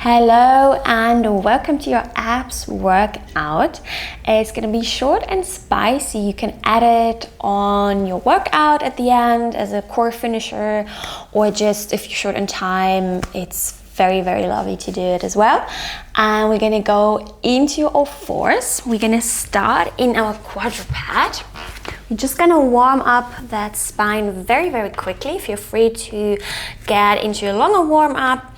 Hello and welcome to your abs workout. It's going to be short and spicy. You can add it on your workout at the end as a core finisher, or just if you're short on time, it's very, very lovely to do it as well. And we're going to go into all fours. We're going to start in our quadruped. We're just going to warm up that spine very, very quickly. Feel free to get into a longer warm up.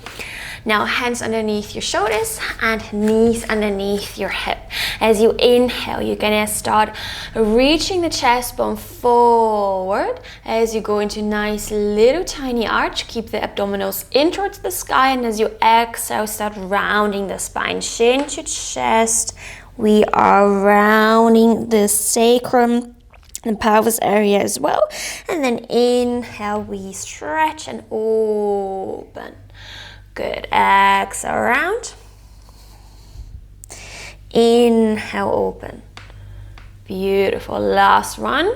Now hands underneath your shoulders and knees underneath your hip. As you inhale, you're gonna start reaching the chest bone forward as you go into nice little tiny arch. Keep the abdominals in towards the sky, and as you exhale, start rounding the spine, chin to chest. We are rounding the sacrum and pelvis area as well. And then inhale, we stretch and open. Good. Exhale, round. Inhale, open. Beautiful. Last one.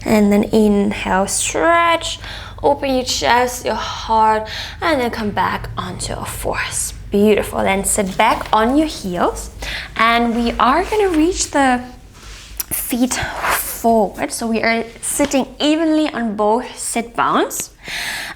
And then inhale, stretch. Open your chest, your heart, and then come back onto a fours. Beautiful. Then sit back on your heels. And we are going to reach the feet forward. So we are sitting evenly on both sit bones.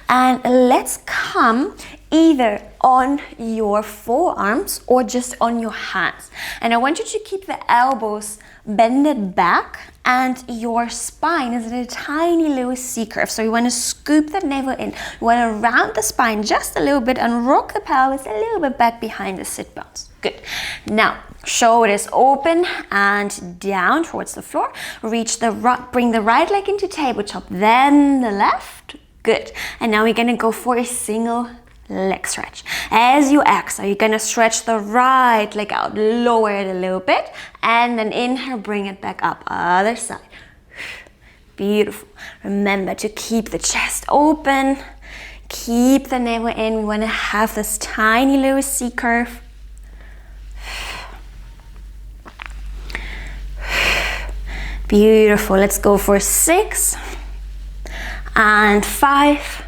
And let's come either on your forearms or just on your hands. And I want you to keep the elbows bended back and your spine is in a tiny little C curve. So you want to scoop the navel in. You want to round the spine just a little bit and rock the pelvis a little bit back behind the sit bones. Good. Now, shoulders open and down towards the floor. Reach the right, bring the right leg into tabletop, then the left. Good. And now we're going to go for a single leg stretch. As you exhale, you're going to stretch the right leg out, lower it a little bit, and then inhale, bring it back up, other side. Beautiful. Remember to keep the chest open, keep the navel in. We want to have this tiny little C curve. Beautiful. Let's go for 6 and 5.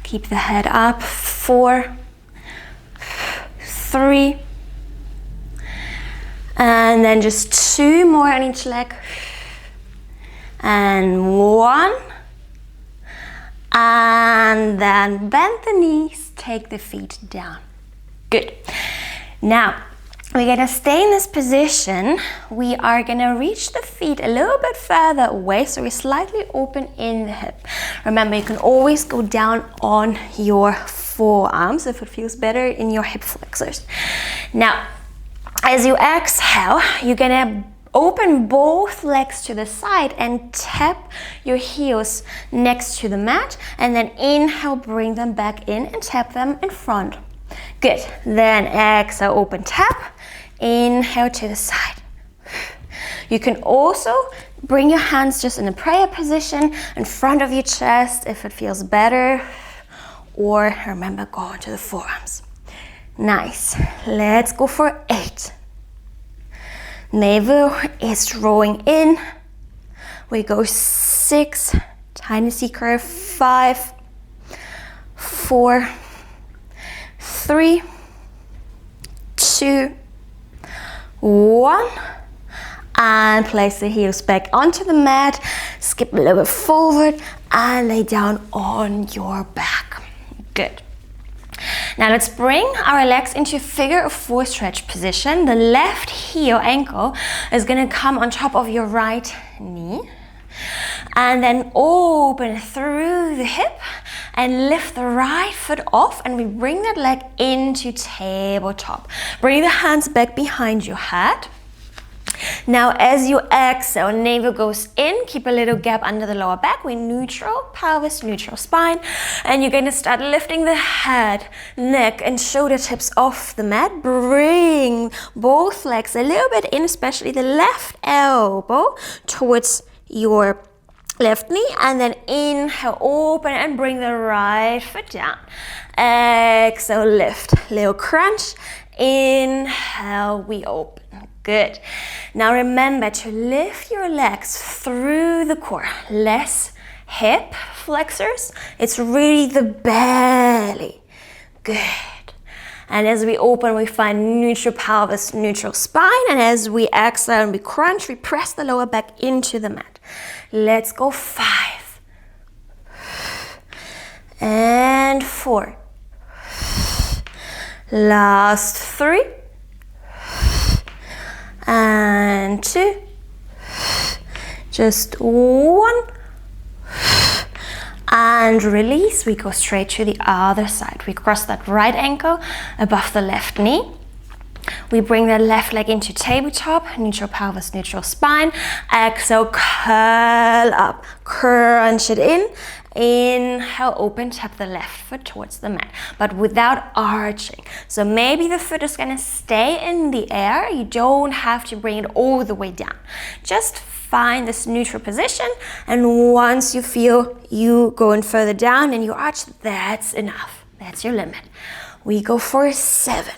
Keep the head up. 4, 3, and then just 2 more on each leg, and 1, and then bend the knees, take the feet down. Good. Now we're gonna stay in this position. We are gonna reach the feet a little bit further away, so we're slightly open in the hip. Remember, you can always go down on your forearms if it feels better in your hip flexors. Now, as you exhale, you're gonna open both legs to the side and tap your heels next to the mat, and then inhale, bring them back in and tap them in front. Good. Then exhale, open, tap. Inhale to the side. You can also bring your hands just in a prayer position in front of your chest if it feels better, or remember, go onto the forearms. Nice. Let's go for 8. Navel is drawing in. We go 6, tiny C curve, 5, 4, 3, 2, 1, and place the heels back onto the mat. Skip a little bit forward and lay down on your back. Good. Now let's bring our legs into figure of 4 stretch position. The left heel ankle is going to come on top of your right knee, and then open through the hip and lift the right foot off, and we bring that leg into tabletop. Bring the hands back behind your head. Now as you exhale, navel goes in, keep a little gap under the lower back. We're neutral pelvis, neutral spine, and you're going to start lifting the head, neck and shoulder tips off the mat. Bring both legs a little bit in, especially the left elbow towards your left knee, and then inhale, open and bring the right foot down. Exhale, lift, little crunch. Inhale, we open. Good. Now remember to lift your legs through the core, less hip flexors. It's really the belly. Good. And as we open, we find neutral pelvis, neutral spine. And as we exhale and we crunch, we press the lower back into the mat. Let's go 5. And 4. Last 3. And 2. Just 1. And release. We go straight to the other side. We cross that right ankle above the left knee. We bring the left leg into tabletop, neutral pelvis, neutral spine. Exhale, curl up, crunch it in. Inhale, open, tap the left foot towards the mat, but without arching. So maybe the foot is gonna stay in the air. You don't have to bring it all the way down. Just find this neutral position, and once you feel you going further down and you arch, that's enough. That's your limit. We go for 7.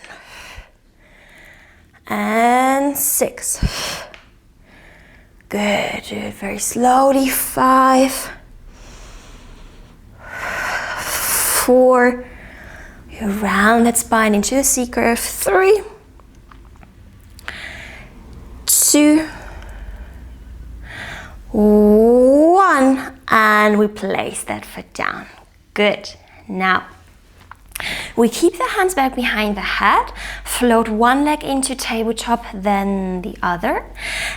And 6. Good. Do it very slowly. 5. 4. You round that spine into a C curve. 3. 2. 1. And we place that foot down. Good. Now, we keep the hands back behind the head, float one leg into tabletop, then the other.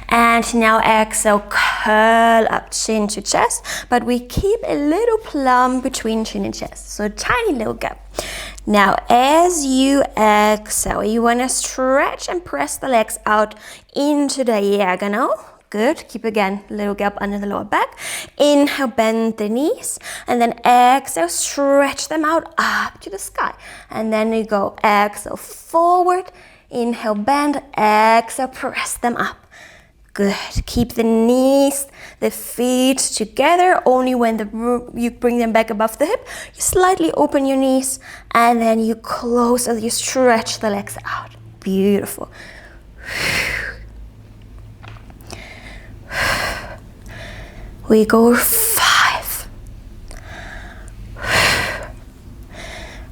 And now exhale, curl up, chin to chest, but we keep a little plumb between chin and chest, so tiny little gap. Now, as you exhale, you want to stretch and press the legs out into diagonal. Good. Keep again, little gap under the lower back. Inhale, bend the knees, and then exhale, stretch them out up to the sky. And then you go exhale, forward, inhale, bend, exhale, press them up. Good. Keep the knees, the feet together. Only when you bring them back above the hip, you slightly open your knees, and then you close as you stretch the legs out. Beautiful. We go 5,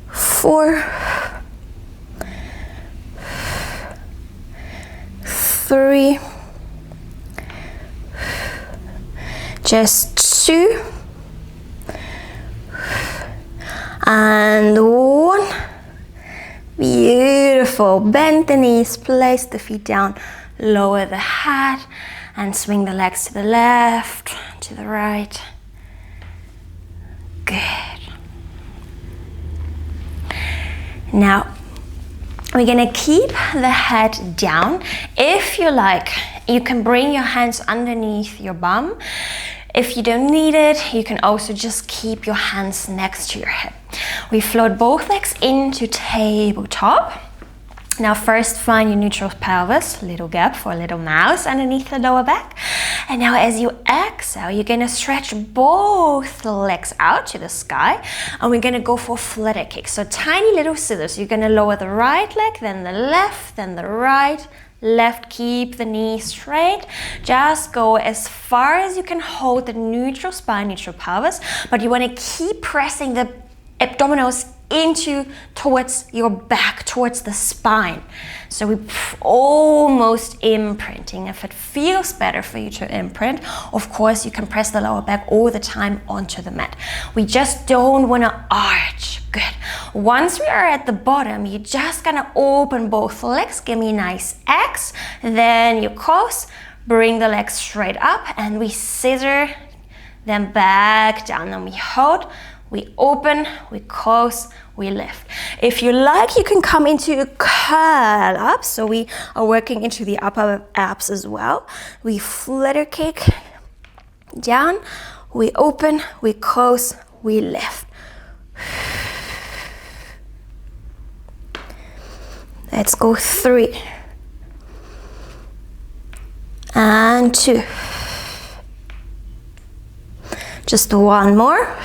4, 3, just 2, and 1. Beautiful. Bend the knees, place the feet down, lower the head, and swing the legs to the left, to the right. Good. Now, we're gonna keep the head down. If you like, you can bring your hands underneath your bum. If you don't need it, you can also just keep your hands next to your hip. We float both legs into tabletop. Now first find your neutral pelvis, little gap for a little mouse underneath the lower back. And now as you exhale, you're gonna stretch both legs out to the sky, and we're gonna go for flutter kick. So tiny little scissors. You're gonna lower the right leg, then the left, then the right, left. Keep the knee straight. Just go as far as you can hold the neutral spine, neutral pelvis, but you wanna keep pressing the abdominals into towards your back, towards the spine. So we almost imprinting. If it feels better for you to imprint, of course you can press the lower back all the time onto the mat. We just don't want to arch. Good. Once we are at the bottom, you're just gonna open both legs. Give me a nice X. Then you close, bring the legs straight up, and we scissor them back down, and we hold. We open, we close, we lift. If you like, you can come into a curl up. So we are working into the upper abs as well. We flutter kick down, we open, we close, we lift. Let's go 3 and 2. Just one more.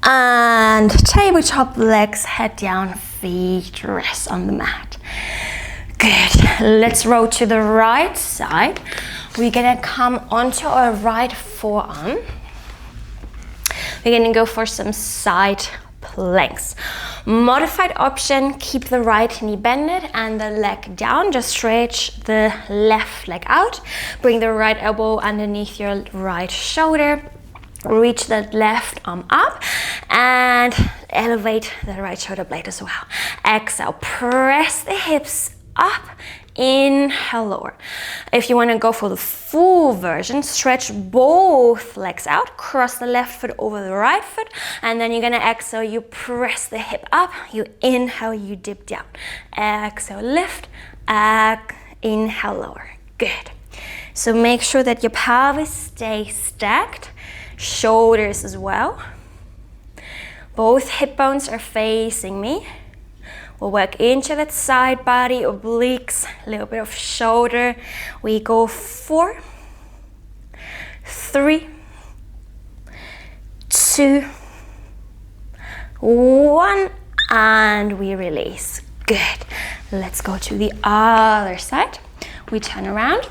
And tabletop, legs head down, feet rest on the mat. Good. Let's roll to the right side. We're gonna come onto our right foot. forearm. We're gonna go for some side planks. Modified option, keep the right knee bended and the leg down. Just stretch the left leg out. Bring the right elbow underneath your right shoulder. Reach the left arm up and elevate the right shoulder blade as well. Exhale, press the hips up. Inhale, lower. If you want to go for the full version, stretch both legs out, cross the left foot over the right foot, and then you're going to exhale, you press the hip up, you inhale, you dip down. Exhale, lift, inhale, lower. Good. So make sure that your pelvis stays stacked, shoulders as well. Both hip bones are facing me. We'll work into that side body, obliques, a little bit of shoulder. We go 4, 3, 2, 1, and we release. Good. Let's go to the other side. We turn around.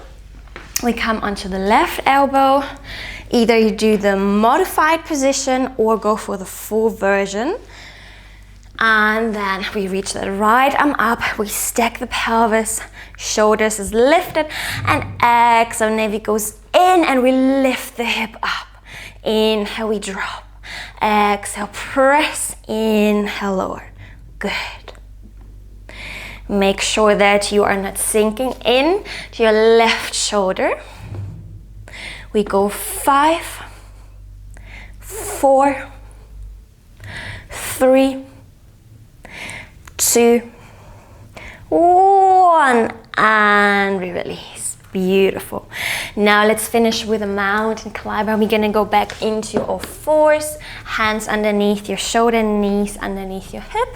We come onto the left elbow. Either you do the modified position or go for the full version. And then we reach the right arm up, we stack the pelvis, shoulders is lifted, and exhale, navel goes in and we lift the hip up. Inhale, we drop. Exhale, press, inhale, lower. Good. Make sure that you are not sinking in to your left shoulder. We go 5, 4, 3, 2, 1, and we release. Beautiful. Now let's finish with a mountain climber. We're gonna go back into all fours, hands underneath your shoulder, knees underneath your hip.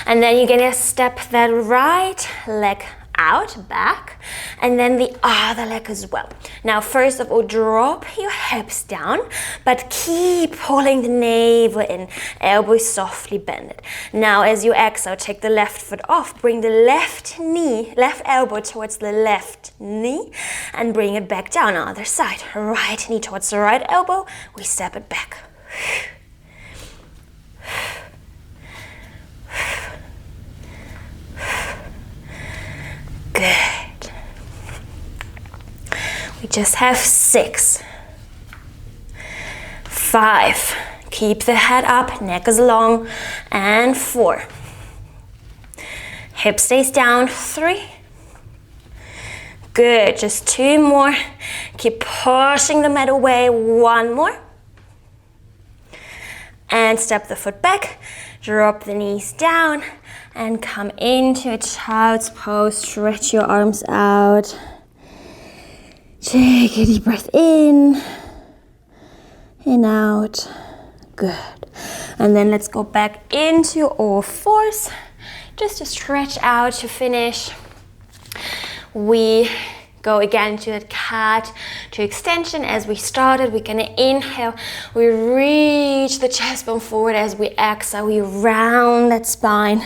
And then you're gonna step that right leg out, back, and then the other leg as well. Now, first of all, drop your hips down, but keep pulling the navel in, elbows softly bended. Now, as you exhale, take the left foot off, bring the left elbow towards the left knee, and bring it back down, other side. Right knee towards the right elbow, we step it back. Good. We just have 6, 5, keep the head up, neck is long, and 4, hip stays down, 3, good, just 2 more, keep pushing the mat away, 1 more, and step the foot back, drop the knees down, and come into a child's pose. Stretch your arms out. Take a deep breath in and out. Good. And then let's go back into all fours. Just to stretch out to finish. We go again to that cat to extension as we started. We're gonna inhale. We reach the chest bone forward. As we exhale, we round that spine.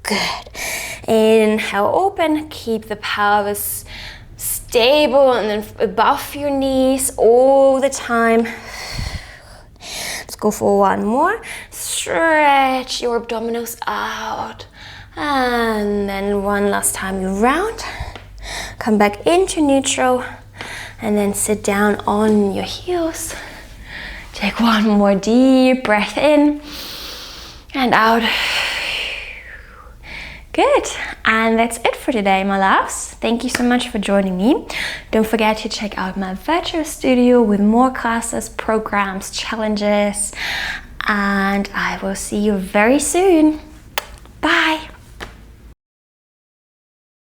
Good. Inhale, open. Keep the pelvis stable and then above your knees all the time. Let's go for 1 more. Stretch your abdominals out. And then 1 last time, you round. Come back into neutral. And then sit down on your heels. Take 1 more deep breath in and out. Good, and that's it for today, my loves. Thank you so much for joining me. Don't forget to check out my virtual studio with more classes, programs, challenges, and I will see you very soon.